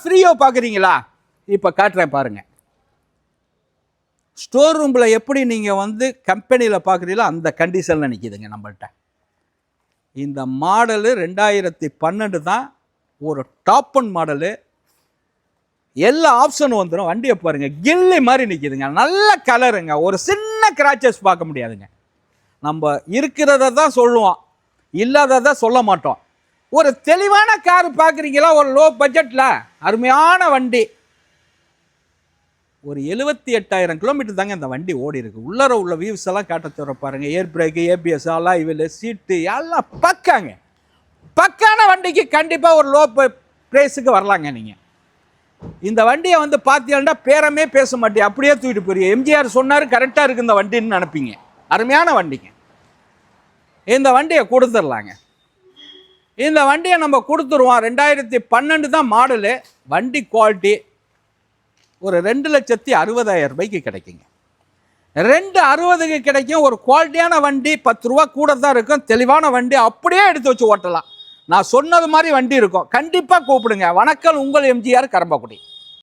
ஃப்ரீயோ பார்க்குறீங்களா? இப்போ காட்டுறேன் பாருங்க. ஸ்டோர் ரூமில் எப்படி நீங்கள் வந்து கம்பெனியில் பார்க்குறீங்களோ அந்த கண்டிஷனில் நிற்கிதுங்க நம்மள்கிட்ட. இந்த மாடலு 2012 தான். ஒரு டாப் ஒன் மாடலு. எல்லா ஆப்ஷனும் வந்துடும். வண்டியை பாருங்கள், கில்லி மாதிரி நிற்கிதுங்க. நல்ல கலருங்க. ஒரு சின்ன கிராச்சஸ் பார்க்க முடியாதுங்க. நம்ம இருக்கிறத தான் சொல்லுவோம், இல்லாததை சொல்ல மாட்டோம். ஒரு தெளிவான கார் பார்க்குறீங்களா? ஒரு லோ பட்ஜெட்டில் அருமையான வண்டி. ஒரு 78,000 கிலோமீட்டர் தாங்க இந்த வண்டி ஓடி இருக்கு. உள்ளர உள்ள வியூஸ் எல்லாம் காட்ட தர பாருங்க. ஏர் பிரேக்கு, ஏபிஎஸ், அலாய்வில், சீட்டு எல்லாம் பக்காங்க. பக்கான வண்டிக்கு கண்டிப்பாக ஒரு லோ ப்ரைஸுக்கு வரலாங்க. நீங்கள் இந்த வண்டியை வந்து பார்த்தீங்கன்னா பேரமே பேச மாட்டேன், அப்படியே தூக்கிட்டு போறீங்க. எம்ஜிஆர் சொன்னார், கரெக்டாக இருக்கு இந்த வண்டின்னு நினைப்பீங்க. அருமையான வண்டிங்க. இந்த வண்டியை கொடுத்துடலாங்க. இந்த வண்டியை நம்ம கொடுத்துருவோம். 2012 தான் மாடலு. வண்டி குவாலிட்டி ஒரு 2,60,000 ரூபாய்க்கு கிடைக்குங்க. 2,60,000 கிடைக்கும். ஒரு குவாலிட்டியான வண்டி. 10 ரூபா கூட தான் இருக்கும். தெளிவான வண்டி, அப்படியே எடுத்து வச்சு ஓட்டலாம். நான் சொன்னது மாதிரி வண்டி இருக்கும். கண்டிப்பாக கூப்பிடுங்க. வணக்கம், உங்கள் எம்ஜிஆர், கரம்பக்குடி.